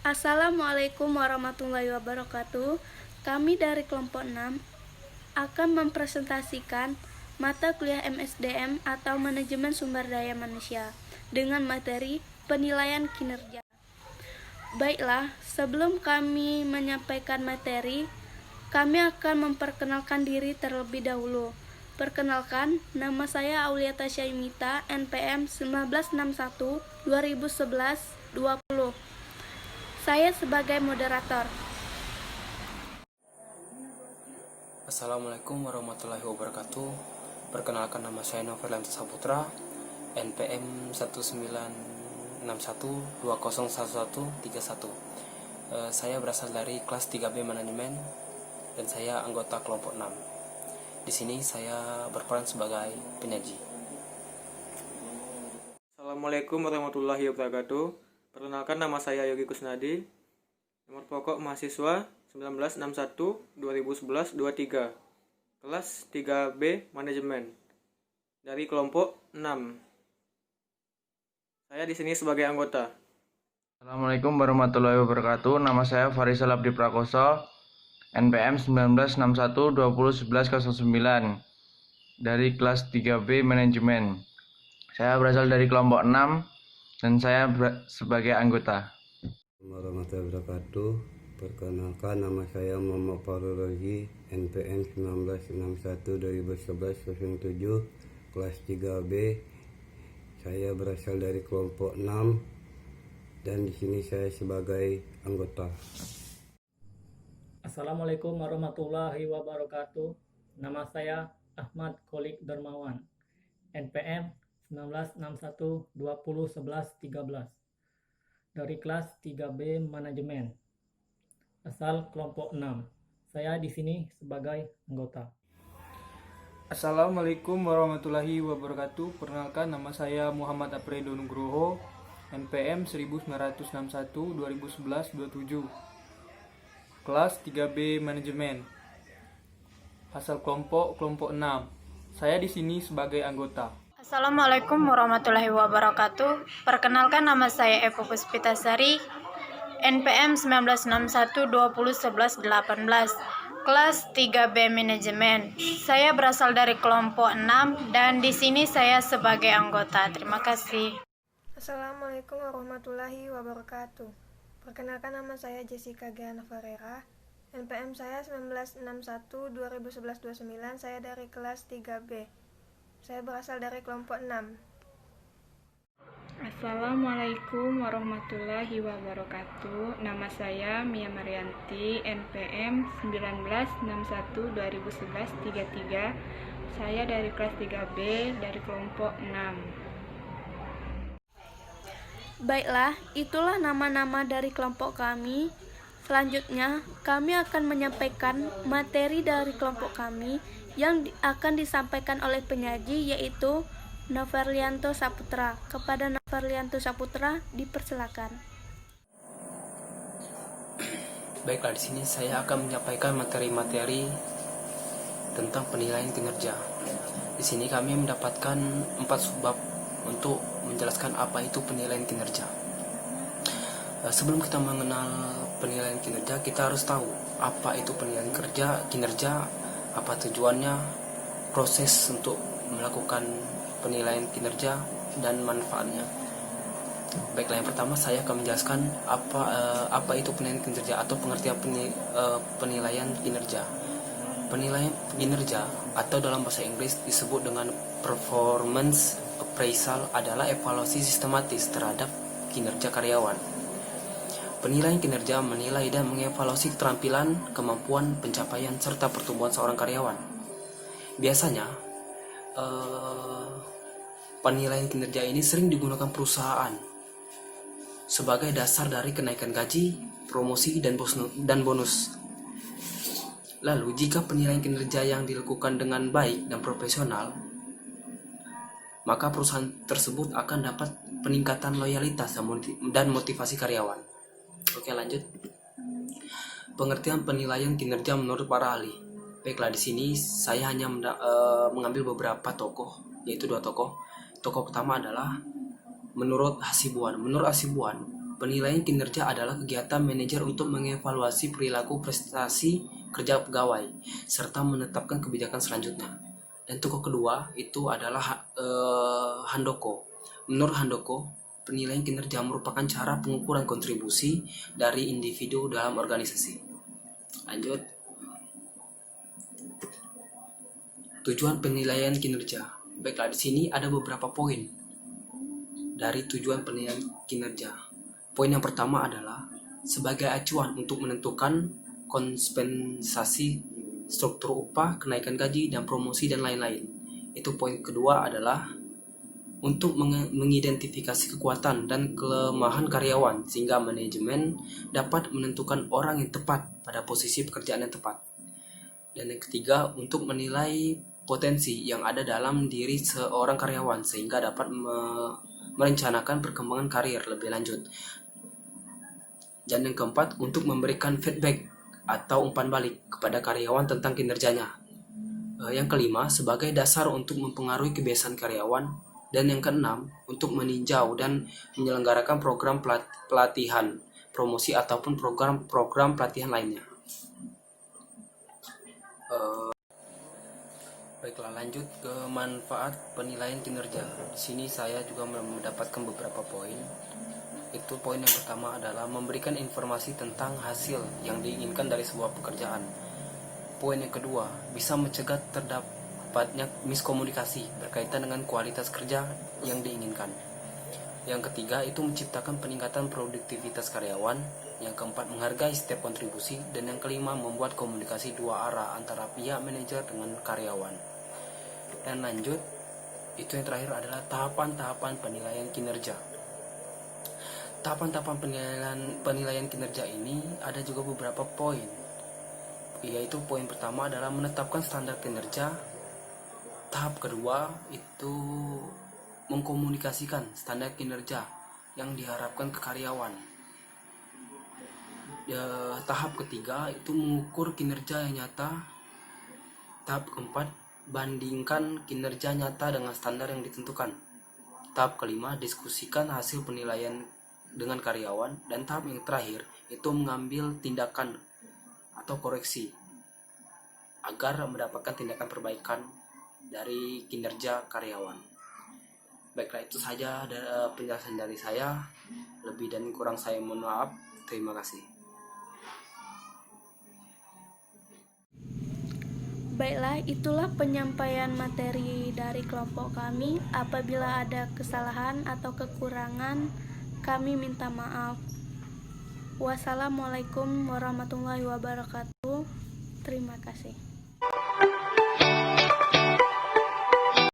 Assalamualaikum warahmatullahi wabarakatuh. Kami dari kelompok 6 akan mempresentasikan mata kuliah MSDM atau Manajemen Sumber Daya Manusia dengan materi penilaian kinerja. Baiklah, sebelum kami menyampaikan materi, kami akan memperkenalkan diri terlebih dahulu. Perkenalkan, nama saya Aulia Tasya Yumita, NPM 1961 2011 20. Saya sebagai moderator. Assalamualaikum warahmatullahi wabarakatuh. Perkenalkan, nama saya Noverlianto Saputra, NPM 1961201131. Saya berasal dari kelas 3B Manajemen dan saya anggota kelompok 6. Di sini saya berperan sebagai penyaji. Assalamualaikum warahmatullahi wabarakatuh. Perkenalkan, nama saya Yogi Kusnadi. Nomor pokok mahasiswa 1961-2011-23. Kelas 3B Manajemen. Dari kelompok 6. Saya di sini sebagai anggota. Assalamualaikum warahmatullahi wabarakatuh. Nama saya Farisal Abdi Prakoso, NPM 1961-2011-09 dari kelas 3B Manajemen. Saya berasal dari kelompok 6 dan saya sebagai anggota. Warahmatullahi wabarakatuh. Perkenalkan, nama saya Muhammad Farul Rozi, NPM 1961-2011-07, kelas 3B. Saya berasal dari kelompok 6 dan di sini saya sebagai anggota. Assalamualaikum warahmatullahi wabarakatuh. Nama saya Ahmad Kholik Dermawan, NPM 1961-2011-13 dari kelas 3B Manajemen, asal kelompok 6. Saya di sini sebagai anggota. Assalamualaikum warahmatullahi wabarakatuh. Perkenalkan, nama saya Muhammad Apredo Nugroho, NPM 1961-2011-27, kelas 3B Manajemen, asal kelompok 6. Saya di sini sebagai anggota. Assalamualaikum warahmatullahi wabarakatuh. Perkenalkan, nama saya Evo Puspitasari, NPM 1961-2011-18, kelas 3B Manajemen. Saya berasal dari kelompok 6 dan di sini saya sebagai anggota. Terima kasih. Assalamualaikum warahmatullahi wabarakatuh. Perkenalkan, nama saya Jessica Giana Ferreira, NPM saya 1961-2011-29. Saya dari kelas 3B. Saya berasal dari kelompok 6. Assalamualaikum warahmatullahi wabarakatuh. Nama saya Mia Marianti, NPM 1961-2011-33. Saya dari kelas 3B dari kelompok 6. Baiklah, itulah nama-nama dari kelompok kami. Selanjutnya, kami akan menyampaikan materi dari kelompok kami yang akan disampaikan oleh penyaji, yaitu Noverlianto Saputra. Kepada Noverlianto Saputra dipersilakan. Baiklah, di sini saya akan menyampaikan materi-materi tentang penilaian kinerja. Di sini kami mendapatkan 4 subbab untuk menjelaskan apa itu penilaian kinerja. Sebelum kita mengenal penilaian kinerja, kita harus tahu apa itu penilaian kinerja, apa tujuannya, proses untuk melakukan penilaian kinerja, dan manfaatnya. Baiklah, yang pertama saya akan menjelaskan apa itu penilaian kinerja atau pengertian penilaian kinerja. Penilaian kinerja atau dalam bahasa Inggris disebut dengan performance appraisal adalah evaluasi sistematis terhadap kinerja karyawan. Penilaian kinerja menilai dan mengevaluasi keterampilan, kemampuan, pencapaian, serta pertumbuhan seorang karyawan. Biasanya, penilaian kinerja ini sering digunakan perusahaan sebagai dasar dari kenaikan gaji, promosi, dan bonus. Lalu, jika penilaian kinerja yang dilakukan dengan baik dan profesional, maka perusahaan tersebut akan dapat peningkatan loyalitas dan motivasi karyawan. Oke, lanjut. Pengertian penilaian kinerja menurut para ahli. Baiklah, di sini saya hanya mengambil beberapa tokoh, yaitu 2 tokoh. Tokoh pertama adalah menurut Hasibuan. Menurut Hasibuan, Penilaian kinerja adalah kegiatan manajer untuk mengevaluasi perilaku prestasi kerja pegawai serta menetapkan kebijakan selanjutnya. Dan tokoh kedua itu adalah Handoko. Menurut Handoko, penilaian kinerja merupakan cara pengukuran kontribusi dari individu dalam organisasi. Lanjut. Tujuan penilaian kinerja. Baiklah, di sini ada beberapa poin dari tujuan penilaian kinerja. Poin yang pertama adalah sebagai acuan untuk menentukan kompensasi, struktur upah, kenaikan gaji, dan promosi, dan lain-lain. Itu poin kedua adalah untuk mengidentifikasi kekuatan dan kelemahan karyawan sehingga manajemen dapat menentukan orang yang tepat pada posisi pekerjaan yang tepat. Dan yang ketiga, untuk menilai potensi yang ada dalam diri seorang karyawan sehingga dapat merencanakan perkembangan karir lebih lanjut. Dan yang keempat, untuk memberikan feedback atau umpan balik kepada karyawan tentang kinerjanya. Yang kelima, sebagai dasar untuk mempengaruhi kebiasaan karyawan. Dan yang keenam, untuk meninjau dan menyelenggarakan program pelatihan, promosi ataupun program pelatihan lainnya. Baiklah, lanjut ke manfaat penilaian kinerja. Di sini saya juga mendapatkan beberapa poin. Itu poin yang pertama adalah memberikan informasi tentang hasil yang diinginkan dari sebuah pekerjaan. Poin yang kedua, bisa mencegah terdapatnya miskomunikasi berkaitan dengan kualitas kerja yang diinginkan. Yang ketiga, itu menciptakan peningkatan produktivitas karyawan. Yang keempat, menghargai setiap kontribusi. Dan yang kelima, membuat komunikasi dua arah antara pihak manajer dengan karyawan. Dan lanjut, itu yang terakhir adalah tahapan-tahapan penilaian kinerja. Tahapan-tahapan penilaian kinerja ini ada juga beberapa poin, yaitu poin pertama adalah menetapkan standar kinerja. Tahap kedua itu mengkomunikasikan standar kinerja yang diharapkan ke karyawan. Tahap ketiga itu mengukur kinerja yang nyata. Tahap keempat, bandingkan kinerja nyata dengan standar yang ditentukan. Tahap kelima, diskusikan hasil penilaian dengan karyawan. Dan tahap yang terakhir itu mengambil tindakan atau koreksi agar mendapatkan tindakan perbaikan dari kinerja karyawan. Baiklah, itu saja penjelasan dari saya. Lebih dan kurang saya mohon maaf. Terima kasih. Baiklah, itulah penyampaian materi dari kelompok kami. Apabila ada kesalahan atau kekurangan, kami minta maaf. Wassalamualaikum warahmatullahi wabarakatuh. Terima kasih.